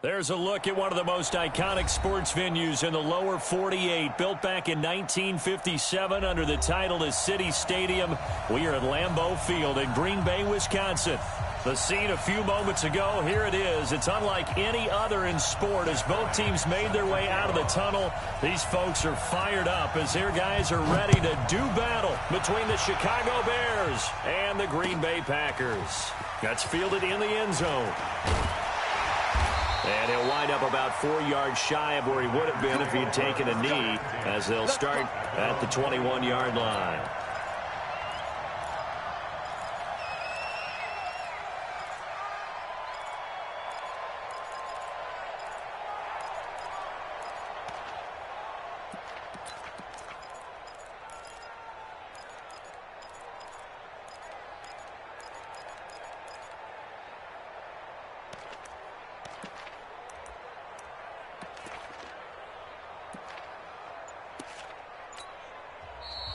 There's a look at one of the most iconic sports venues in the lower 48, built back in 1957 under the title of City Stadium. We are at Lambeau Field in Green Bay, Wisconsin. The scene a few moments ago, here it is. It's unlike any other in sport as both teams made their way out of the tunnel. These folks are fired up as their guys are ready to do battle between the Chicago Bears and the Green Bay Packers. That's fielded in the end zone. And he'll wind up about 4 yards shy of where he would have been if he had taken a knee, as they'll start at the 21-yard line.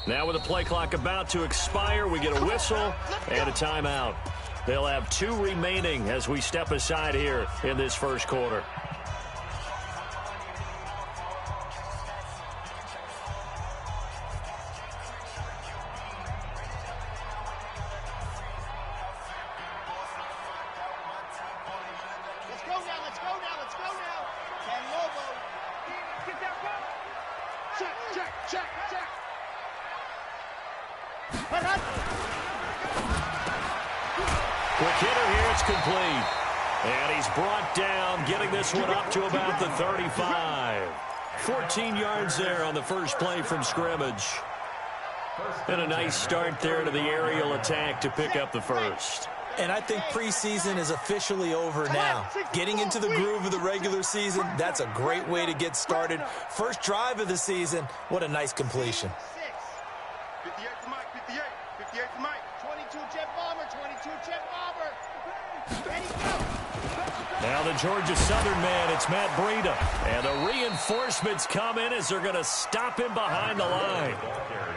Now with the play clock about to expire, we get a whistle and a timeout. They'll have 2 remaining as we step aside here in this first quarter. Quick hitter here, it's complete. And he's brought down, getting this one up to about the 35. 14 yards there on the first play from scrimmage. And a nice start there to the aerial attack to pick up the first. And I think preseason is officially over now. Getting into the groove of the regular season, that's a great way to get started. First drive of the season, what a nice completion. 58 to Mike, 58, 58 to Mike. 22 jet bomber, 22 jet bomber. Ready, go. Now the Georgia Southern man, it's Matt Breida. And the reinforcements come in as they're going to stop him behind the line.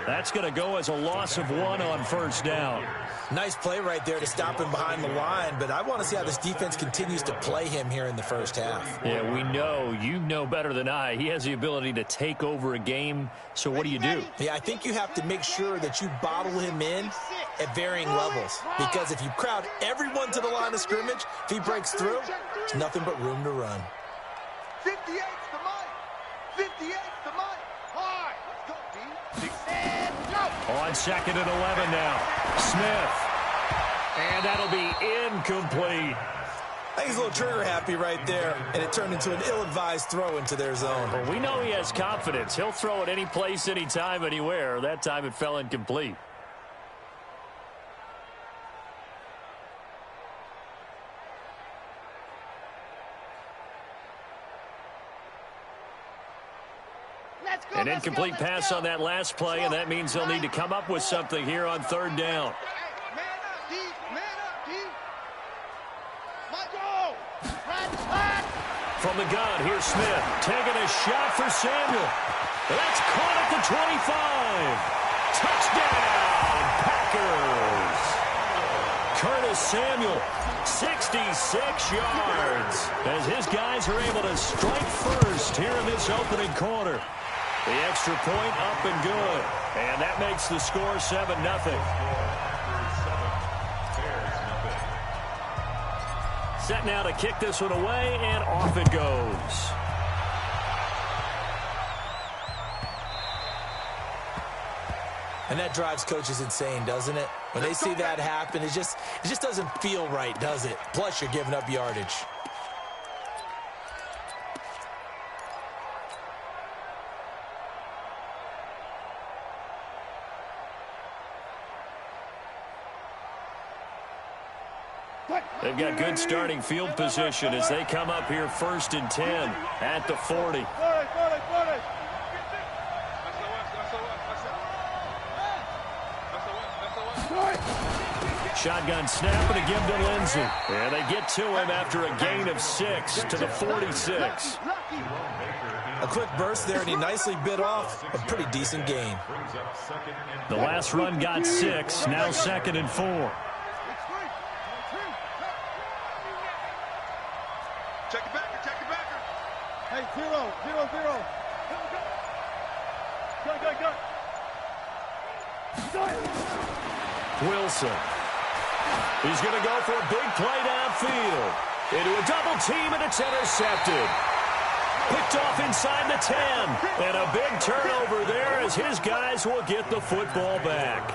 That's going to go as a loss of 1 on first down. Nice play right there to stop him behind the line, but I want to see how this defense continues to play him here in the first half. Yeah, we know. You know better than I. He has the ability to take over a game, so what do you do? Yeah, I think you have to make sure that you bottle him in at varying levels, because if you crowd everyone to the line of scrimmage, if he breaks through, there's nothing but room to run. 58 to Mike, 58 to Mike. High, let's go, D. And go. On 2nd and 11 now. Smith. And that'll be incomplete. I think he's a little trigger happy right there, and it turned into an ill-advised throw into their zone. Well, we know he has confidence. He'll throw it any place, anytime, anywhere. That time it fell incomplete. An incomplete pass on that last play, and that means they'll need to come up with something here on 3rd down. From the gun, here's Smith, taking a shot for Samuel. That's caught at the 25. Touchdown, Packers. Curtis Samuel, 66 yards, as his guys are able to strike first here in this opening quarter. The extra point up and good. And that makes the score 7-0. Set now to kick this one away, and off it goes. And that drives coaches insane, doesn't it? When they see that happen, it just doesn't feel right, does it? Plus, you're giving up yardage. They've got good starting field position as they come up here 1st and 10 at the 40. Shotgun snap and a give to Lindsey. And they get to him after a gain of 6 to the 46. A quick burst there, and he nicely bit off a pretty decent gain. The last run got 6, now 2nd and 4. Check it back. Hey, 0-0-0. Go. Wilson. He's going to go for a big play downfield. Into a double team, and it's intercepted. Picked off inside the 10. And a big turnover there as his guys will get the football back.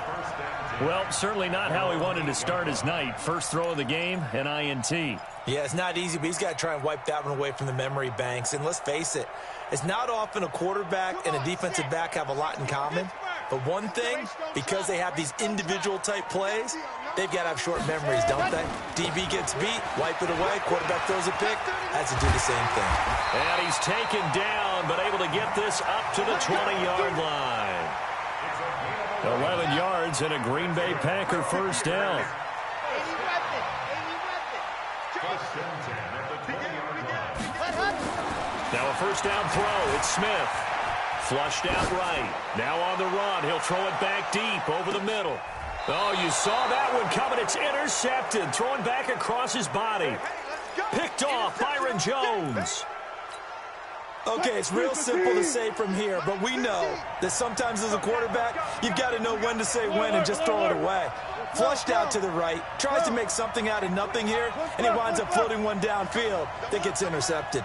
Well, certainly not how he wanted to start his night. First throw of the game, an INT. Yeah, it's not easy, but he's got to try and wipe that one away from the memory banks. And let's face it, it's not often a quarterback and a defensive back have a lot in common. But one thing, because they have these individual type plays, they've got to have short memories, don't they? DB gets beat, wipe it away, quarterback throws a pick, has to do the same thing. And he's taken down, but able to get this up to the 20-yard line. 11 yards and a Green Bay Packer first down. Now a first down throw. It's Smith. Flushed out right. Now on the run. He'll throw it back deep over the middle. Oh, you saw that one coming. It's intercepted. Throwing back across his body. Picked off Byron Jones. Okay, it's real simple to say from here, but we know that sometimes as a quarterback, you've got to know when to say when and just throw it away. Flushed out to the right, tries to make something out of nothing here, and he winds up floating one downfield that gets intercepted.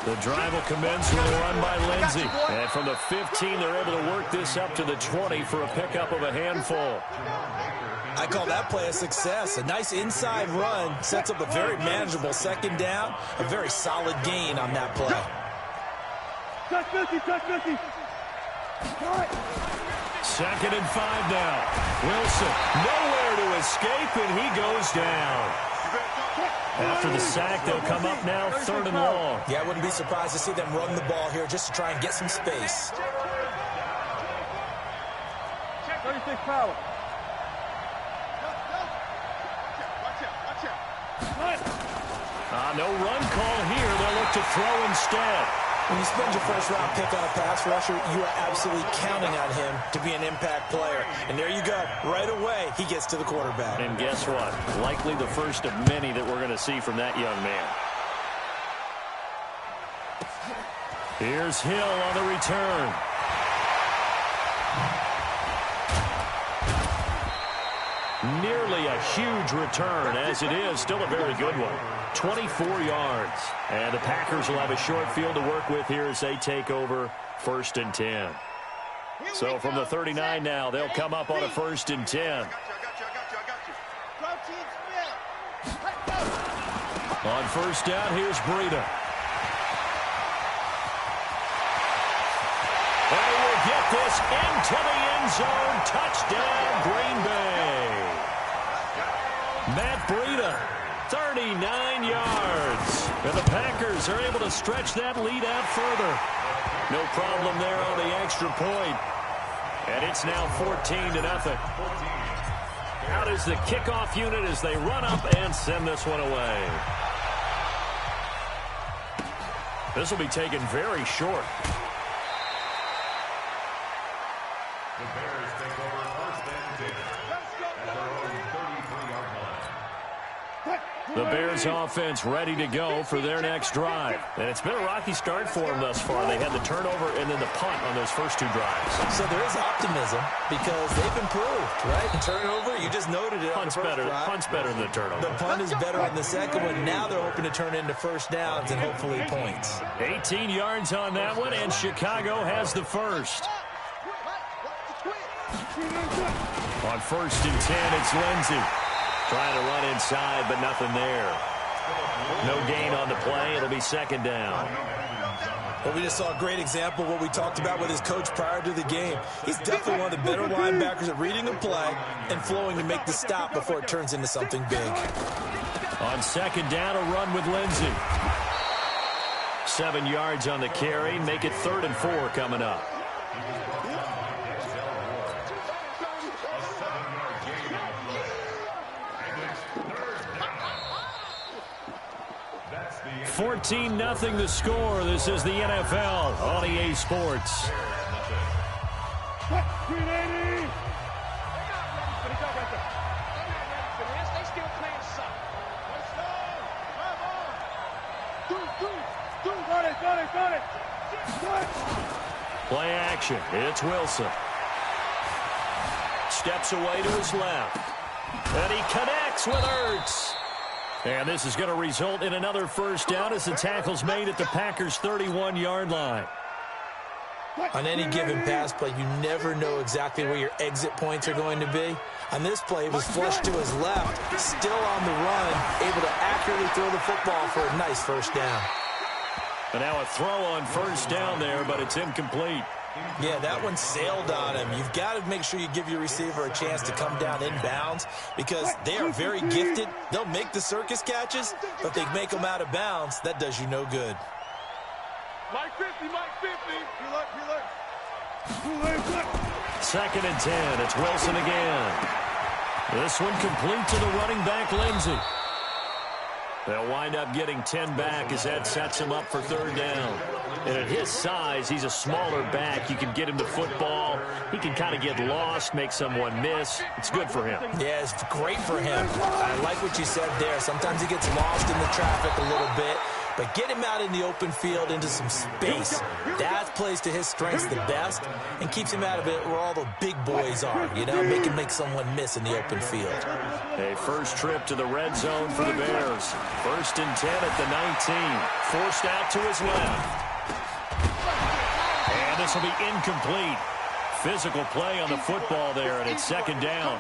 The drive will commence with a run by Lindsey. And from the 15, they're able to work this up to the 20 for a pickup of a handful. I call that play a success. A nice inside run sets up a very manageable second down, a very solid gain on that play. Touch 50. 2nd and 5 now. Wilson, nowhere to escape, and he goes down. After the sack, they'll come up now 3rd and long. Yeah, I wouldn't be surprised to see them run the ball here just to try and get some space. 36 power. No run call here. They'll look to throw instead. When you spend your first-round pick on a pass rusher, you are absolutely counting on him to be an impact player. And there you go. Right away, he gets to the quarterback. And guess what? Likely the first of many that we're going to see from that young man. Here's Hill on the return. Nearly a huge return, as it is still a very good one. 24 yards. And the Packers will have a short field to work with here as they take over 1st and 10. So from the 39 now, they'll come up on a 1st and 10. On 1st down, here's Breida. And he will get this into the end zone. Touchdown, Green Bay. Matt Breida, 39 yards. And the Packers are able to stretch that lead out further. No problem there on the extra point. And it's now 14-0. Out is the kickoff unit as they run up and send this one away. This will be taken very short. The Bears take over 1st and 10 at their own 33-yard line. The Bears offense ready to go for their next drive. And it's been a rocky start for them thus far. They had the turnover and then the punt on those first 2 drives. So there is optimism because they've improved, right? The turnover, you just noted it. Punt's better than the turnover. The punt is better on the second one. Now they're hoping to turn into first downs and hopefully points. 18 yards on that one, and Chicago has the first. On 1st and 10, it's Lindsey. Trying to run inside, but nothing there. No gain on the play. It'll be 2nd down. Well, we just saw a great example of what we talked about with his coach prior to the game. He's definitely one of the better linebackers at reading a play and flowing to make the stop before it turns into something big. On 2nd down, a run with Lindsey. 7 yards on the carry. Make it 3rd and 4 coming up. 14-0 the score. This is the NFL on EA Sports. Got it. Play action. It's Wilson. Steps away to his left. And he connects with Ertz. And this is going to result in another first down as the tackle's made at the Packers' 31-yard line. On any given pass play, you never know exactly where your exit points are going to be. On this play, it was flushed to his left, still on the run, able to accurately throw the football for a nice first down. And now a throw on first down there, but it's incomplete. Yeah, that one sailed on him. You've got to make sure you give your receiver a chance to come down inbounds because they are very gifted. They'll make the circus catches, but if they make them out of bounds, that does you no good. Mike 50. Second and 10. It's Wilson again. This one complete to the running back, Lindsey. They'll wind up getting 10 back as that sets him up for third down. And at his size, he's a smaller back. You can get him the football. He can kind of get lost, make someone miss. It's good for him. Yeah, it's great for him. I like what you said there. Sometimes he gets lost in the traffic a little bit. But get him out in the open field into some space. That plays to his strengths the best and keeps him out of it where all the big boys are. You know, make someone miss in the open field. A first trip to the red zone for the Bears. First and 10 at the 19. Forced out to his left. And this will be incomplete. Physical play on the football there, and it's second down.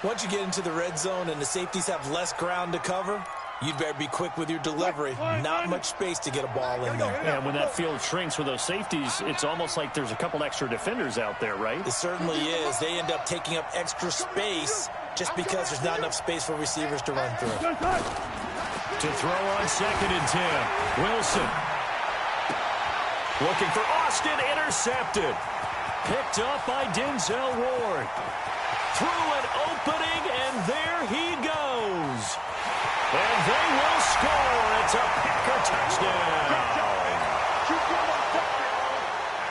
Once you get into the red zone and the safeties have less ground to cover, you'd better be quick with your delivery. Not much space to get a ball in there. And when that field shrinks with those safeties, it's almost like there's a couple extra defenders out there, right? It certainly is. They end up taking up extra space just because there's not enough space for receivers to run through. To throw on second and 10. Wilson. Looking for Austin. Intercepted. Picked up by Denzel Ward. Through an opening, and there he goes. And they will score. It's a Packer touchdown.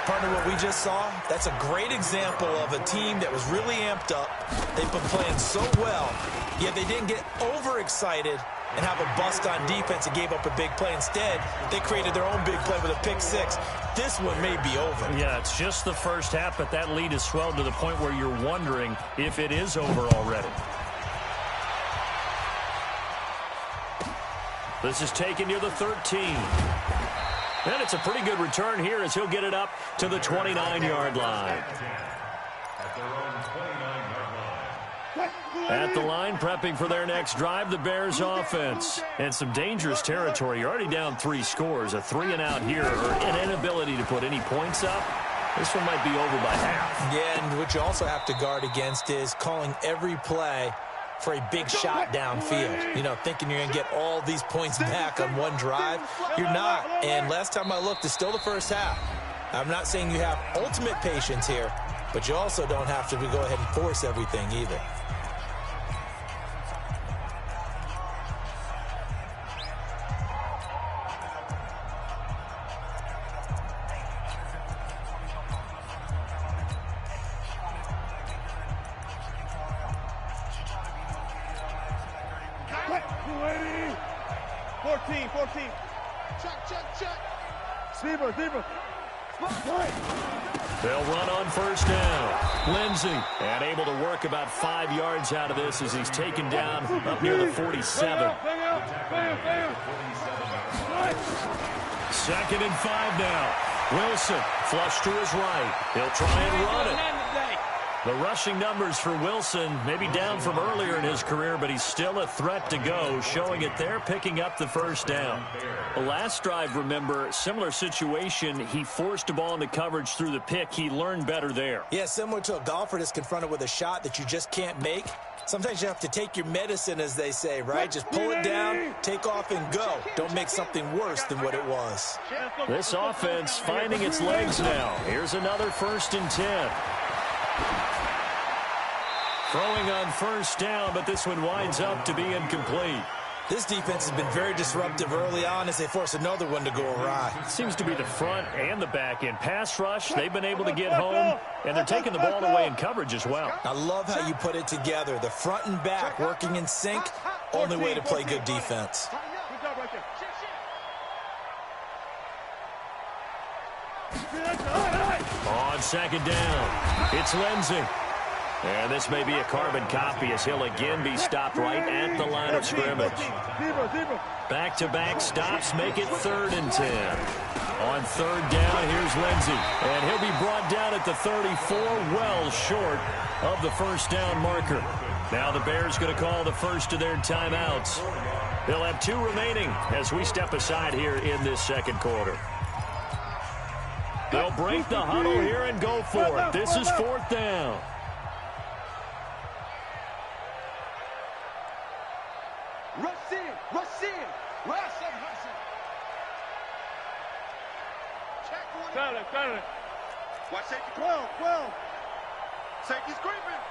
Partner, what we just saw, that's a great example of a team that was really amped up. They've been playing so well, yet they didn't get overexcited and have a bust on defense and gave up a big play. Instead, they created their own big play with a pick six. This one may be over. Yeah, it's just the first half, but that lead has swelled to the point where you're wondering if it is over already. This is taken near the 13. And it's a pretty good return here as he'll get it up to the 29-yard line. At the line, prepping for their next drive, the Bears offense. And some dangerous territory. You're already down 3 scores. A 3-and-out here, or an inability to put any points up. This one might be over by half. Yeah, and what you also have to guard against is calling every play for a big shot downfield. You know, thinking you're going to get all these points back on one drive. You're not. And last time I looked, it's still the first half. I'm not saying you have ultimate patience here, but you also don't have to go ahead and force everything either. They'll run on first down. Lindsey, and able to work about 5 yards out of this as he's taken down up near the 47. Second and 5 now. Wilson, flush to his right. He'll try and run it. The rushing numbers for Wilson maybe down from earlier in his career, but he's still a threat to go, showing it there, picking up the first down. The last drive, remember, similar situation. He forced a ball into coverage through the pick. He learned better there. Yeah, similar to a golfer that's confronted with a shot that you just can't make. Sometimes you have to take your medicine, as they say, right? Just pull it down, take off, and go. Don't make something worse than what it was. This offense finding its legs now. Here's another first and 10. Throwing on first down, but this one winds up to be incomplete. This defense has been very disruptive early on as they force another one to go awry. Seems to be the front and the back end. Pass rush, they've been able to get home, and they're taking the ball away in coverage as well. I love how you put it together. The front and back working in sync, only way to play good defense. On second down, it's Lindsey. And this may be a carbon copy as he'll again be stopped right at the line of scrimmage. Back-to-back stops make it 3rd and 10. On 3rd down, here's Lindsey. And he'll be brought down at the 34, well short of the first down marker. Now the Bears going to call the first of their timeouts. They'll have 2 remaining as we step aside here in this second quarter. They'll break the huddle here and go for it. This is 4th down. Watch safety 12. Safety's creeping.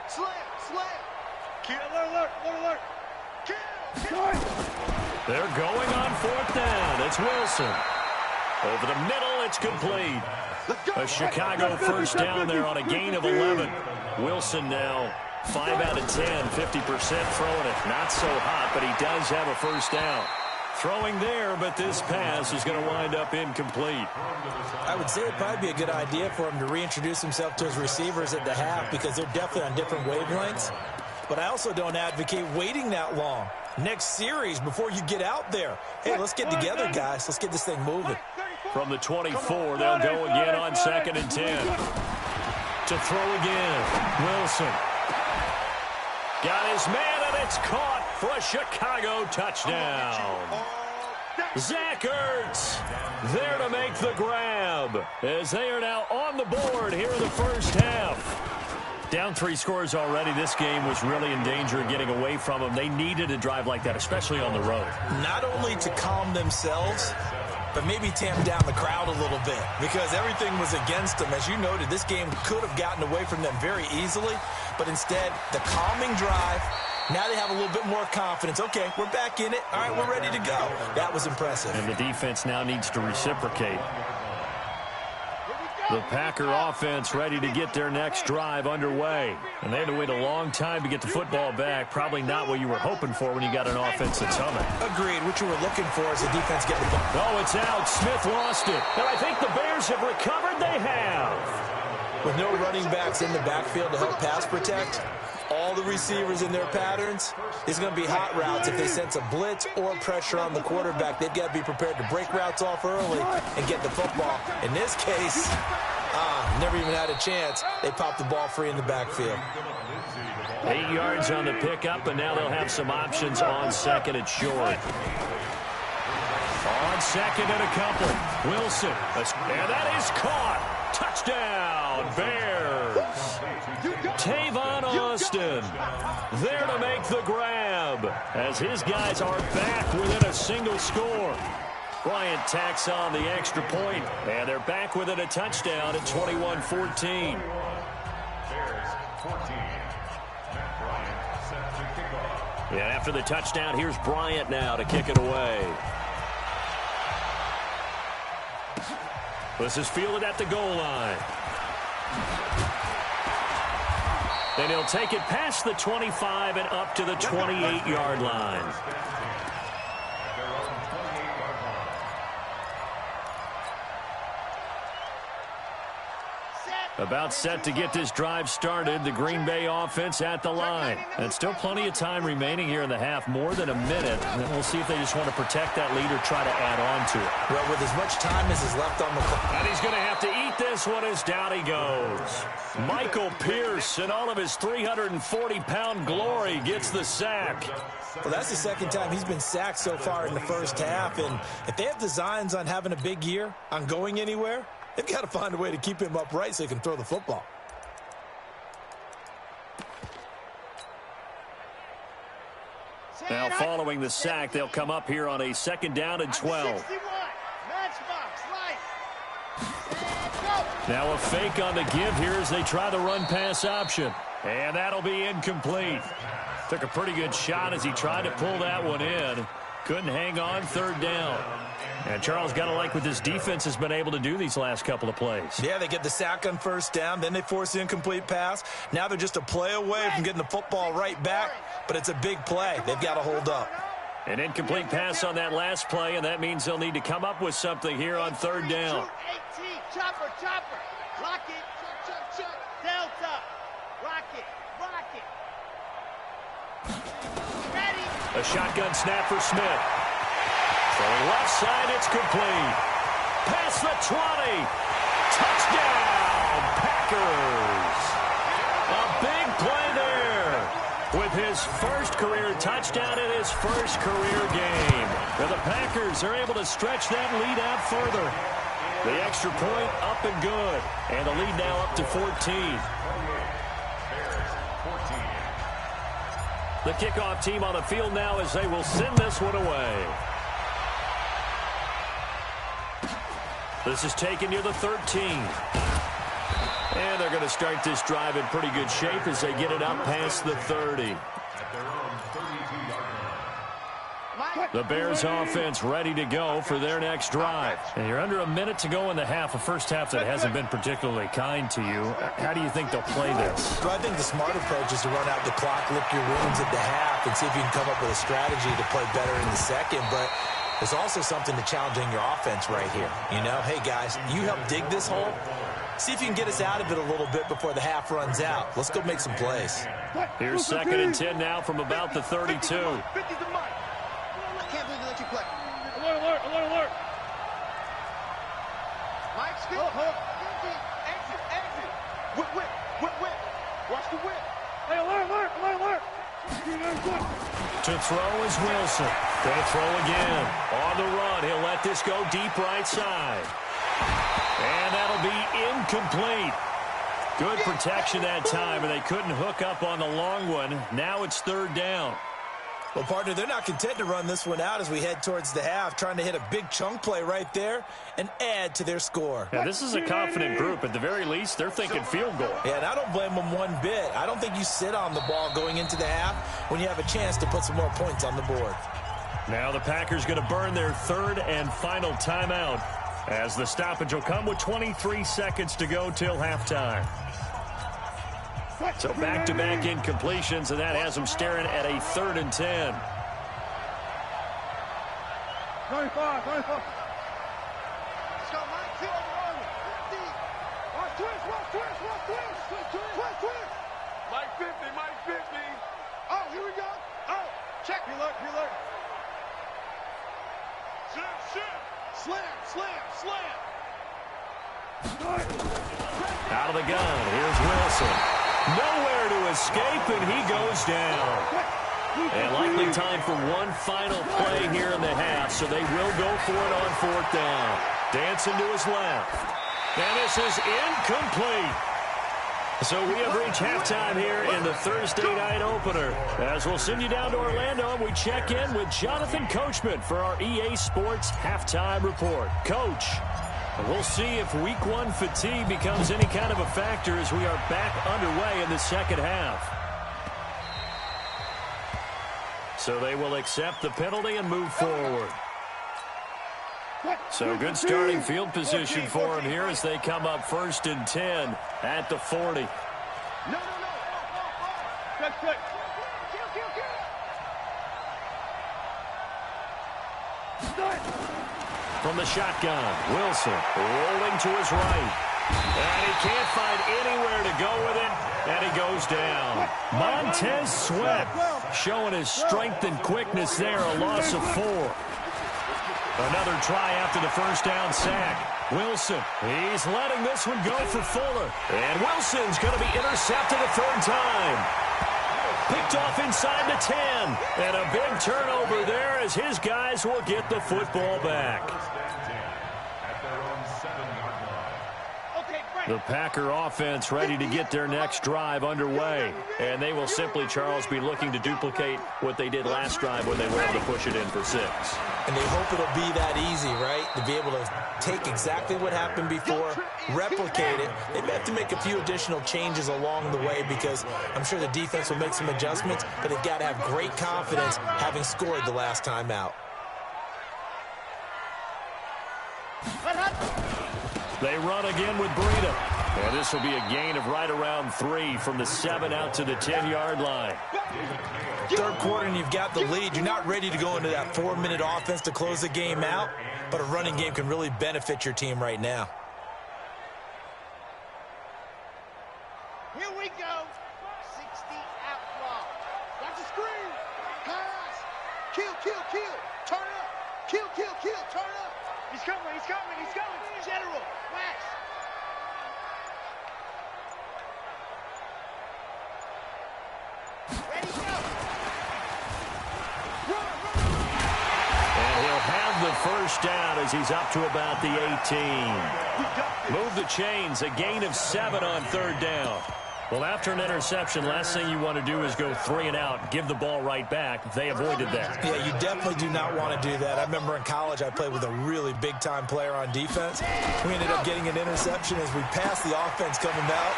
Slam. Kill, alert. Kill. They're going on 4th down. It's Wilson. Over the middle, it's complete. A Chicago first down there on a gain of 11. Wilson now 5 out of 10, 50% throwing it. Not so hot, but he does have a first down. Throwing there, but this pass is going to wind up incomplete. I would say it'd probably be a good idea for him to reintroduce himself to his receivers at the half because they're definitely on different wavelengths. But I also don't advocate waiting that long. Next series before you get out there. Hey, let's get together, guys. Let's get this thing moving. From the 24, they'll go again on 2nd and 10. To throw again, Wilson. Got his man, and it's caught for a Chicago touchdown. Zach Ertz there to make the grab as they are now on the board here in the first half. Down 3 scores already. This game was really in danger of getting away from them. They needed a drive like that, especially on the road. Not only to calm themselves, but maybe tamp down the crowd a little bit because everything was against them. As you noted, this game could have gotten away from them very easily, but instead, the calming drive, now they have a little bit more confidence. Okay, we're back in it. All right, we're ready to go. That was impressive. And the defense now needs to reciprocate. The Packer offense ready to get their next drive underway. And they had to wait a long time to get the football back. Probably not what you were hoping for when you got an offense that's humming. Agreed. What you were looking for is the defense getting the ball. Oh, it's out. Smith lost it. And I think the Bears have recovered. They have. With no running backs in the backfield to help pass protect, all the receivers in their patterns, it's going to be hot routes. If they sense a blitz or pressure on the quarterback, they've got to be prepared to break routes off early and get the football. In this case, never even had a chance. They popped the ball free in the backfield. 8 yards on the pickup, and now they'll have some options on 2nd and short. On 2nd and a couple, Wilson. And that is caught. Touchdown, Bears. Tavon Austin there to make the grab as his guys are back within a single score. Bryant tacks on the extra point, and they're back within a touchdown at 21-14. Bears 14. Matt Bryant set to kick off. And after the touchdown, here's Bryant now to kick it away. This is fielded at the goal line. Then he'll take it past the 25 and up to the 28-yard line. About set to get this drive started. The Green Bay offense at the line. And still plenty of time remaining here in the half, more than a minute. And we'll see if they just want to protect that lead or try to add on to it. Well, with as much time as is left on the clock. And he's going to have to eat this one as down he goes. Michael Pierce in all of his 340-pound glory gets the sack. Well, that's the second time he's been sacked so far in the first half. And if they have designs on having a big year, on going anywhere, they've got to find a way to keep him upright so he can throw the football. Now following the sack, they'll come up here on a 2nd down and 12. Now a fake on the give here as they try the run-pass option. And that'll be incomplete. Took a pretty good shot as he tried to pull that one in. Couldn't hang on, 3rd down. And Charles, got to like what this defense has been able to do these last couple of plays. Yeah, they get the sack on 1st down, then they force the incomplete pass. Now they're just a play away from getting the football right back, but it's a big play. They've got to hold up. An incomplete pass on that last play, and that means they'll need to come up with something here on third down. 18, chopper, chopper. Lock it, chuck. Delta. Rock it. Ready. A shotgun snap for Smith. From left side, it's complete. Past the 20. Touchdown, Packers. A big play there. With his first career touchdown in his first career game. And the Packers are able to stretch that lead out further. The extra point up and good. And the lead now up to 14. The kickoff team on the field now as they will send this one away. This is taken near the 13. And they're going to start this drive in pretty good shape as they get it up past the 30. The Bears offense ready to go for their next drive. And you're under a minute to go in the half, a first half that hasn't been particularly kind to you. How do you think they'll play this? Well, I think the smart approach is to run out the clock, lick your wounds at the half, and see if you can come up with a strategy to play better in the second. But there's also something to challenging your offense right here. You know, hey, guys, you help dig this hole. See if you can get us out of it a little bit before the half runs out. Let's go make some plays. Here's 2nd and 10 now from about the 32. I can't believe they let you play. Alert. Mike, skill. Exit. Whip. Watch the whip. Hey, alert. To throw is Wilson. They throw again. On the run, he'll let this go deep right side. And that'll be incomplete. Good protection that time, and they couldn't hook up on the long one. Now it's 3rd down. Well, partner, they're not content to run this one out as we head towards the half, trying to hit a big chunk play right there and add to their score. Yeah, this is a confident group. At the very least, they're thinking field goal. Yeah, and I don't blame them one bit. I don't think you sit on the ball going into the half when you have a chance to put some more points on the board. Now the Packers going to burn their 3rd and final timeout as the stoppage will come with 23 seconds to go till halftime. So back-to-back incompletions, and that has them staring at a 3rd and 10. 25. Let's go, Mike. 50. Watch twist. Mike 50. Oh, here we go. Oh, check. You look. Slam. Out of the gun, here's Wilson. Nowhere to escape, and he goes down. And likely time for one final play here in the half, so they will go for it on 4th down. Dancing to his left. And this is incomplete. So we have reached halftime here in the Thursday night opener. As we'll send you down to Orlando, we check in with Jonathan Coachman for our EA Sports Halftime Report. Coach, we'll see if Week 1 fatigue becomes any kind of a factor as we are back underway in the second half. So they will accept the penalty and move forward. So good starting field position for them here as they come up 1st and 10 at the 40. No. Quick. From the shotgun, Wilson rolling to his right. And he can't find anywhere to go with it, and he goes down. Montez Sweat showing his strength and quickness there, a loss of 4. Another try after the 1st down sack. Wilson, he's letting this one go for Fuller. And Wilson's going to be intercepted a 3rd time. Picked off inside the 10. And a big turnover there as his guys will get the football back. The Packer offense ready to get their next drive underway. And they will simply, Charles, be looking to duplicate what they did last drive when they were able to push it in for 6. And they hope it'll be that easy, right? To be able to take exactly what happened before, replicate it. They may have to make a few additional changes along the way because I'm sure the defense will make some adjustments, but they've got to have great confidence having scored the last time out. They run again with Breida. And this will be a gain of right around 3 from the 7 out to the 10-yard line. Third quarter and you've got the lead. You're not ready to go into that 4-minute offense to close the game out, but a running game can really benefit your team right now. Here we go. 60 out block. That's a screen. Pass. Kill, kill, kill. Turn up. Kill, kill, kill. Turn up. He's coming, he's coming, he's coming. General, wax. Ready, go. Run, run. And he'll have the first down as he's up to about the 18. Move the chains, a gain of 7 on third down. Well, after an interception, last thing you want to do is go 3 and out, give the ball right back. They avoided that. Yeah, you definitely do not want to do that. I remember in college I played with a really big-time player on defense. We ended up getting an interception as we passed the offense coming out.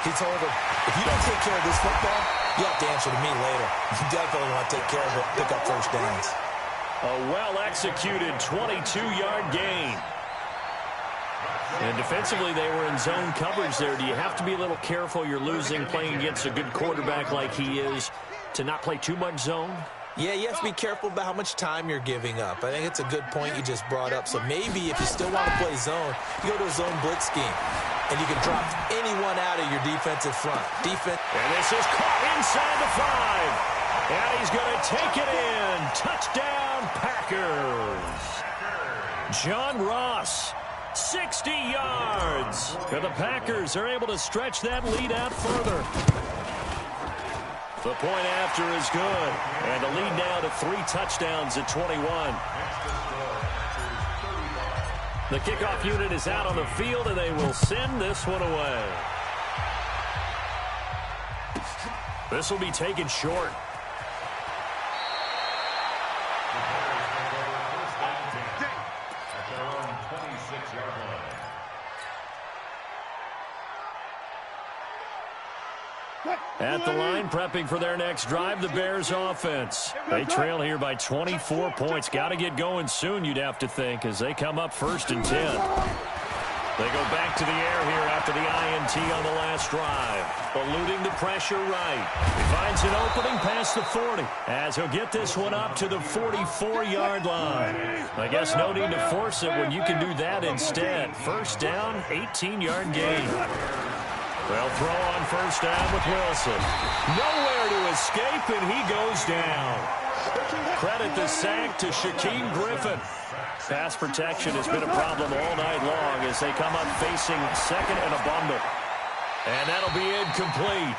He told him, if you don't take care of this football, you have to answer to me later. You definitely want to take care of it, pick up first downs. A well-executed 22-yard gain. And defensively, they were in zone coverage there. Do you have to be a little careful? You're losing, playing against a good quarterback like he is, to not play too much zone? Yeah, you have to be careful about how much time you're giving up. I think it's a good point you just brought up. So maybe if you still want to play zone, you go to a zone blitz scheme, and you can drop anyone out of your defensive front. And this is caught inside the 5. And he's going to take it in. Touchdown, Packers. John Ross. 60 yards. And the Packers are able to stretch that lead out further. The point after is good. And the lead now to 3 touchdowns at 21. The kickoff unit is out on the field, and they will send this one away. This will be taken short. At the line, prepping for their next drive, the Bears offense. They trail here by 24 points. Got to get going soon, you'd have to think, as they come up 1st and 10. They go back to the air here after the INT on the last drive. Eluding the pressure right. He finds an opening past the 40, as he'll get this one up to the 44-yard line. I guess no need to force it when you can do that instead. First down, 18-yard gain. They'll throw on first down with Wilson. Nowhere to escape, and he goes down. Credit the sack to Shaquem Griffin. Pass protection has been a problem all night long as they come up facing second and a bundle. And that'll be incomplete.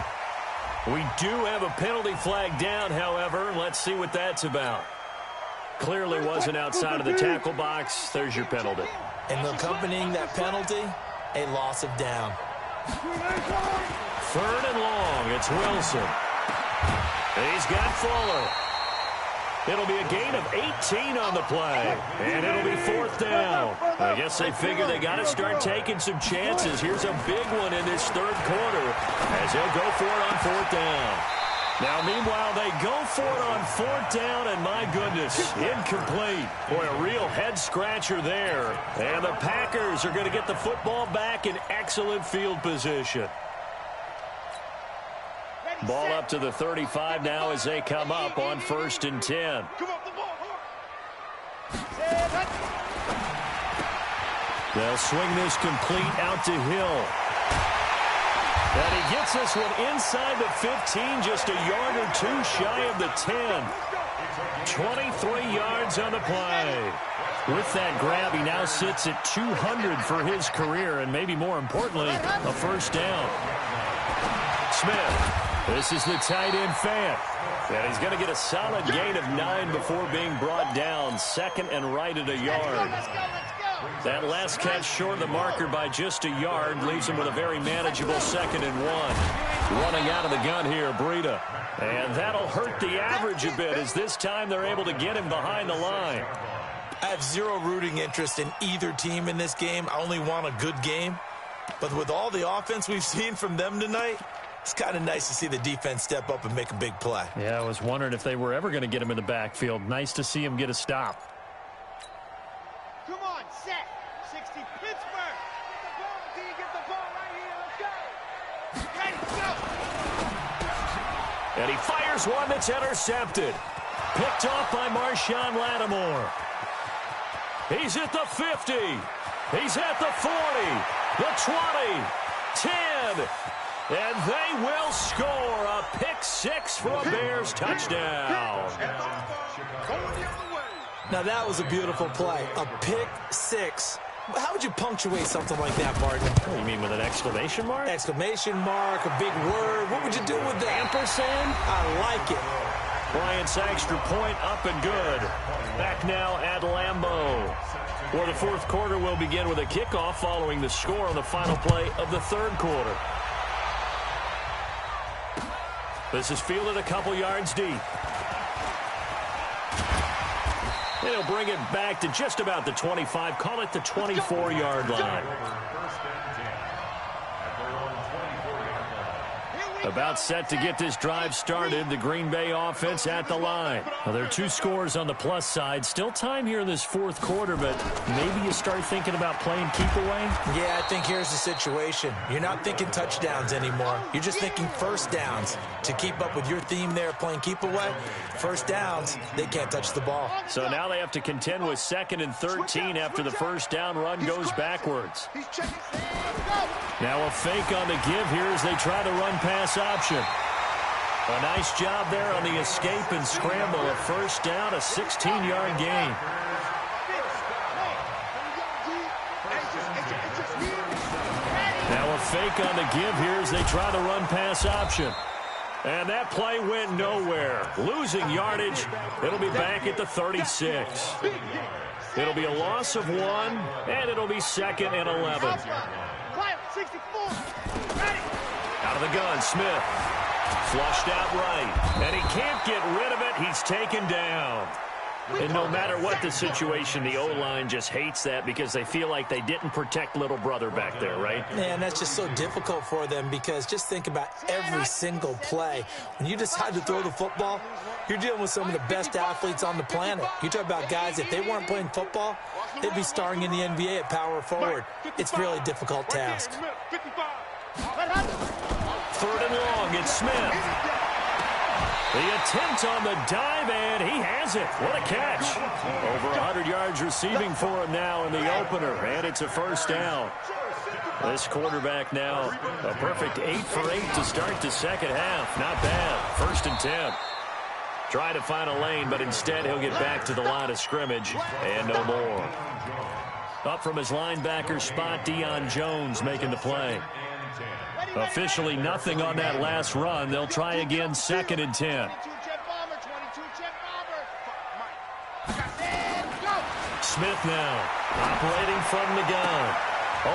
We do have a penalty flag down, however. Let's see what that's about. Clearly wasn't outside of the tackle box. There's your penalty. And accompanying that penalty, a loss of down. 3rd and long. It's Wilson. He's got Fuller. It'll be a gain of 18 on the play. And it'll be 4th down. I guess they figure they got to start taking some chances. Here's a big one in this 3rd quarter as they'll go for it on 4th down. Now, meanwhile, they go for it on 4th down, and my goodness, incomplete. Boy, a real head-scratcher there. And the Packers are going to get the football back in excellent field position. Ball up to the 35 now as they come up on 1st and 10. They'll swing this complete out to Hill. And he gets this one inside the 15, just a yard or 2 shy of the 10. 23 yards on the play. With that grab, he now sits at 200 for his career, and maybe more importantly, a first down. Smith. This is the tight end Fant. And he's going to get a solid gain of 9 before being brought down. 2nd and right at a yard. That last catch short of the marker by just a yard leaves him with a very manageable 2nd and 1. Running out of the gun here, Breida. And that'll hurt the average a bit as this time they're able to get him behind the line. I have zero rooting interest in either team in this game. I only want a good game. But with all the offense we've seen from them tonight, it's kind of nice to see the defense step up and make a big play. Yeah, I was wondering if they were ever going to get him in the backfield. Nice to see him get a stop. Come on, set. 60 Pittsburgh. Get the ball, D. Get the ball right here. And he fires one that's intercepted. Picked off by Marshawn Lattimore. He's at the 50. He's at the 40, the 20, 10. And they will score a pick-6 for a Bears touchdown. Now that was a beautiful play, a pick-6. How would you punctuate something like that, Barton? Oh, you mean with an exclamation mark? Exclamation mark, a big word. What would you do with that? Ampersand? I like it. Bryant's extra point up and good. Back now at Lambeau. Where the fourth quarter will begin with a kickoff following the score on the final play of the third quarter. This is fielded a couple yards deep. And he'll bring it back to just about the 25. Call it the 24-yard line. About set to get this drive started. The Green Bay offense at the line. Well, there are 2 scores on the plus side. Still time here in this fourth quarter, but maybe you start thinking about playing keep away? Yeah, I think here's the situation. You're not thinking touchdowns anymore. You're just thinking first downs. To keep up with your theme there, playing keep away, first downs, they can't touch the ball. So now they have to contend with 2nd and 13 after the first down run goes backwards. Now a fake on the give here as they try the run pass option. A nice job there on the escape and scramble. A first down, a 16-yard gain. Now a fake on the give here as they try the run pass option. And that play went nowhere. Losing yardage. It'll be back at the 36. It'll be a loss of 1, and it'll be 2nd and 11. Out of the gun, Smith. Flushed out right. And he can't get rid of it. He's taken down. And no matter what the situation, the O-line just hates that because they feel like they didn't protect little brother back there, right? Man, that's just so difficult for them because just think about every single play. When you decide to throw the football, you're dealing with some of the best athletes on the planet. You talk about guys, if they weren't playing football, they'd be starring in the NBA at power forward. It's a really difficult task. 3rd and long, it's Smith. The attempt on the dive, and he has it. What a catch. Over 100 yards receiving for him now in the opener, and it's a first down. This quarterback now, a perfect 8 for 8 to start the second half. Not bad. 1st and 10. Try to find a lane, but instead he'll get back to the line of scrimmage, and no more. Up from his linebacker spot, Deion Jones making the play. Officially nothing on that last run. They'll try again, 2nd and 10. Smith now operating from the gun.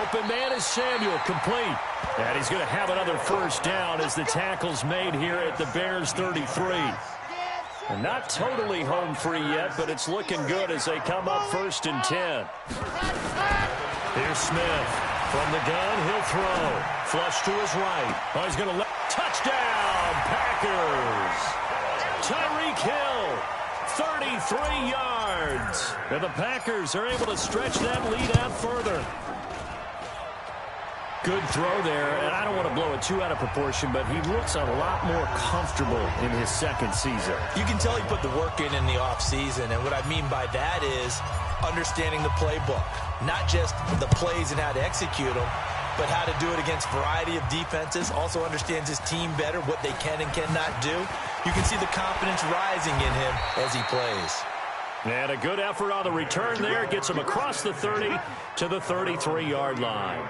Open man is Samuel, complete. And he's going to have another first down as the tackle's made here at the Bears 33. And not totally home free yet, but it's looking good as they come up 1st and 10. Here's Smith. From the gun, he'll throw. Flush to his right. Oh, he's going to let... Touchdown, Packers! Tyreek Hill, 33 yards. And the Packers are able to stretch that lead out further. Good throw there, and I don't want to blow it too out of proportion, but he looks a lot more comfortable in his 2nd season. You can tell he put the work in the offseason, and what I mean by that is understanding the playbook. Not just the plays and how to execute them, but how to do it against a variety of defenses. Also understands his team better, what they can and cannot do. You can see the confidence rising in him as he plays. And a good effort on the return there. Gets him across the 30 to the 33-yard line.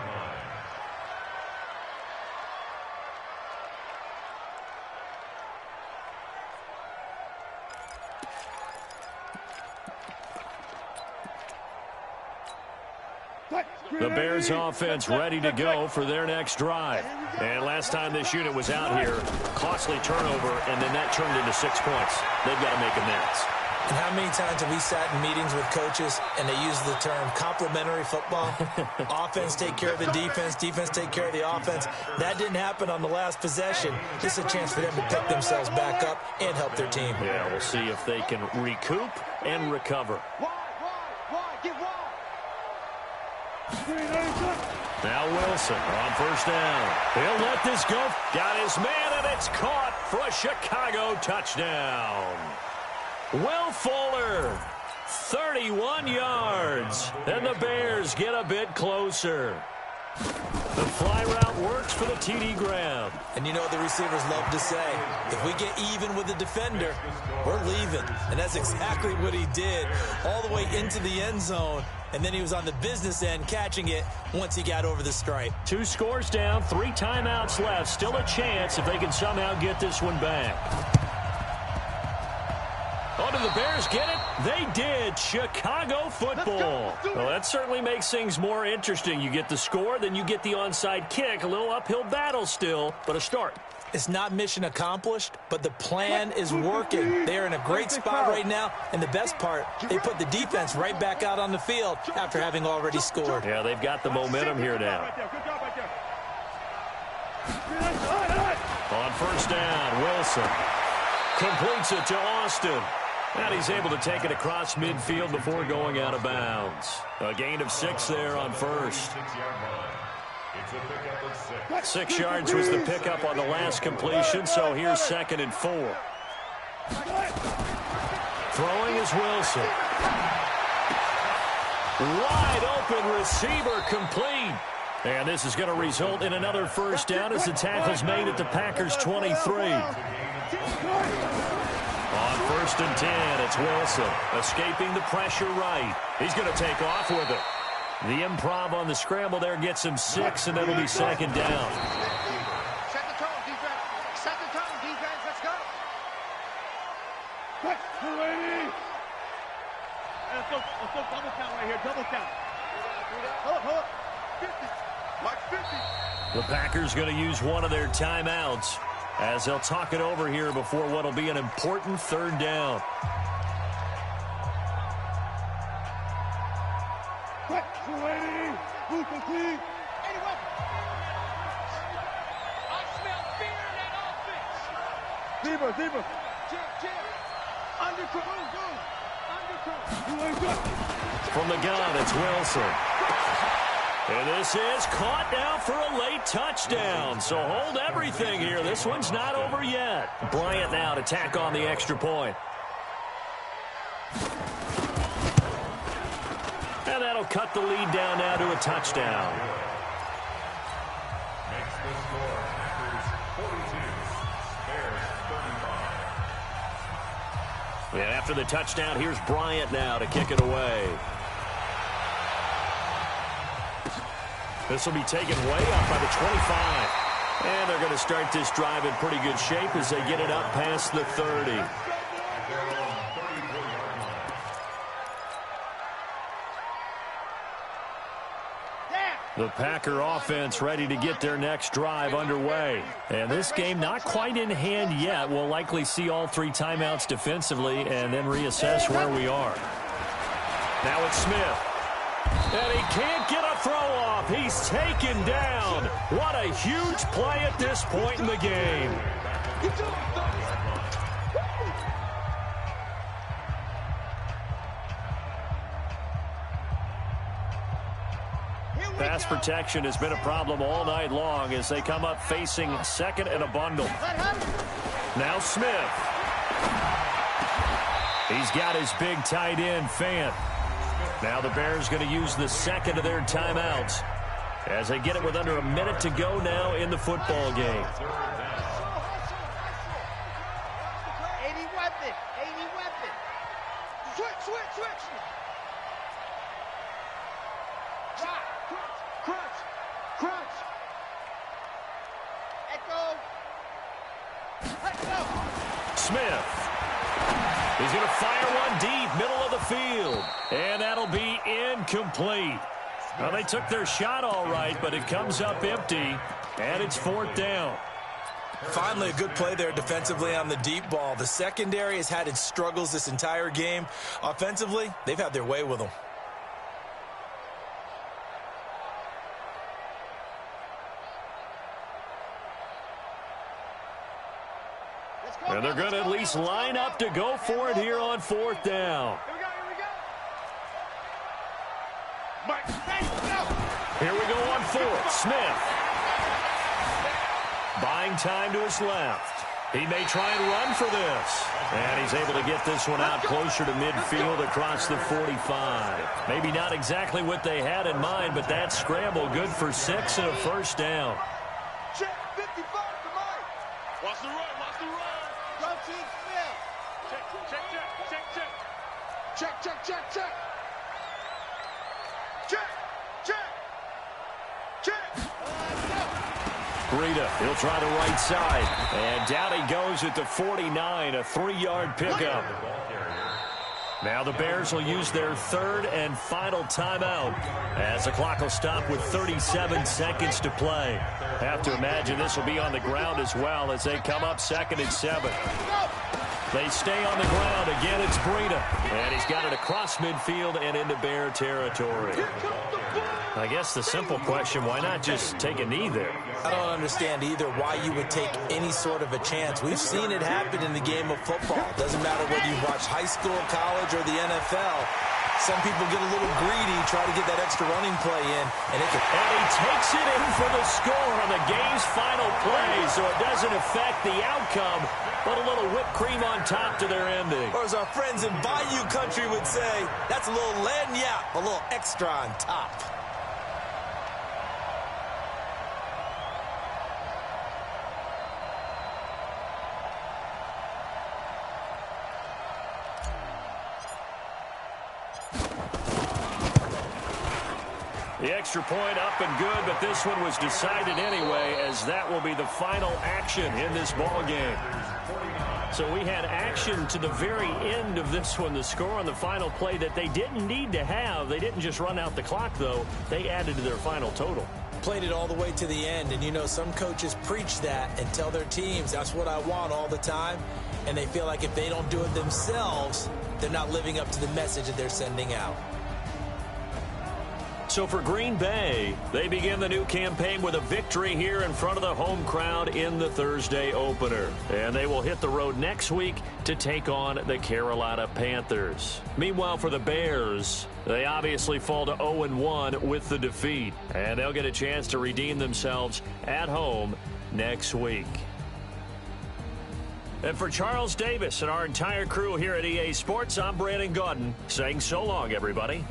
The Bears offense ready to go for their next drive. And last time this unit was out here, costly turnover, and then that turned into 6 points. They've got to make amends. And how many times have we sat in meetings with coaches and they use the term complementary football? Offense take care of the defense, defense take care of the offense. That didn't happen on the last possession. This is a chance for them to pick themselves back up and help their team. Yeah, we'll see if they can recoup and recover. Get wide. Now Wilson on first down. He'll let this go. Got his man, and it's caught for a Chicago touchdown. Will Fuller, 31 yards, and the Bears get a bit closer. The fly route works for the TD grab. And you know what the receivers love to say? If we get even with the defender, we're leaving. And that's exactly what he did, all the way into the end zone. And then he was on the business end catching it once he got over the stripe. 2 scores down, 3 timeouts left. Still a chance if they can somehow get this one back. Oh, did the Bears get it? They did. Chicago football. Well, that certainly makes things more interesting. You get the score, then you get the onside kick. A little uphill battle still, but a start. It's not mission accomplished, but the plan is working. They're in a great spot right now, and the best part, they put the defense right back out on the field after having already scored. Yeah, they've got the momentum here now. On first down, Wilson completes it to Austin. And he's able to take it across midfield before going out of bounds. A gain of 6 there on first. 6 yards was the pickup on the last completion, so here's 2nd and 4. Throwing is Wilson. Wide open receiver complete. And this is going to result in another first down as the tackle's made at the Packers' 23. On 1st and 10, it's Wilson escaping the pressure right. He's going to take off with it. The improv on the scramble there gets him 6, and it'll be 2nd down. Set the tone, defense. Set the tone, defense. Let's go. Let's go double count right here. Double count. Hold up. 50. Mike 50. The Packers going to use one of their timeouts as they'll talk it over here before what will be an important 3rd down. Zebra. From the gun, it's Wilson. And this is caught now for a late touchdown. So hold everything here. This one's not over yet. Bryant now to tack on the extra point. And that'll cut the lead down now to a touchdown. Makes the score Packers 42, Bears 35. And after the touchdown, here's Bryant now to kick it away. This will be taken way up by the 25. And they're going to start this drive in pretty good shape as they get it up past the 30. The Packer offense ready to get their next drive underway. And this game not quite in hand yet. We'll likely see all 3 timeouts defensively and then reassess where we are. Now it's Smith. And he can't get a throw off. He's taken down. What a huge play at this point in the game. Pass protection has been a problem all night long as they come up facing 2nd and a bundle. Now Smith. He's got his big tight end, Fant. Now the Bears going to use the 2nd of their timeouts as they get it with under a minute to go now in the football game. 80 weapon. Switch. Crunch. Echo. Smith. He's going to fire one deep, middle of the field. And that'll be incomplete. Well, they took their shot all right, but it comes up empty, and it's 4th down. Finally, a good play there defensively on the deep ball. The secondary has had its struggles this entire game. Offensively, they've had their way with them. And they're going to at least line up to go for it here on 4th down. Here we go. Mike, Here we go on fourth. Smith. Buying time to his left. He may try and run for this. And he's able to get this one out closer to midfield across the 45. Maybe not exactly what they had in mind, but that scramble good for 6 and a first down. Check 55 to Mike. Watch the run, watch the run. Go team Smith. Check, check, check, check, check. Check, check, check, check. Check, check, check. Breida, he'll try the right side. And down he goes at the 49, a 3-yard pickup. Now the Bears will use their third and final timeout as the clock will stop with 37 seconds to play. Have to imagine this will be on the ground as well as they come up 2nd and 7. They stay on the ground. Again, it's Breida. And he's got it across midfield and into Bear territory. I guess the simple question, why not just take a knee there? I don't understand either why you would take any sort of a chance. We've seen it happen in the game of football. Doesn't matter whether you watch high school, college, or the NFL. Some people get a little greedy, try to get that extra running play in, and it can... And he takes it in for the score on the game's final play, so it doesn't affect the outcome, but a little whipped cream on top to their ending. Or as our friends in Bayou Country would say, that's a little lagniappe, a little extra on top. The extra point up and good, but this one was decided anyway, as that will be the final action in this ball game. So we had action to the very end of this one, the score on the final play that they didn't need to have. They didn't just run out the clock, though. They added to their final total. Played it all the way to the end, and you know some coaches preach that and tell their teams that's what I want all the time, and they feel like if they don't do it themselves, they're not living up to the message that they're sending out. So for Green Bay, they begin the new campaign with a victory here in front of the home crowd in the Thursday opener. And they will hit the road next week to take on the Carolina Panthers. Meanwhile, for the Bears, they obviously fall to 0-1 with the defeat. And they'll get a chance to redeem themselves at home next week. And for Charles Davis and our entire crew here at EA Sports, I'm Brandon Gaudin saying so long, everybody.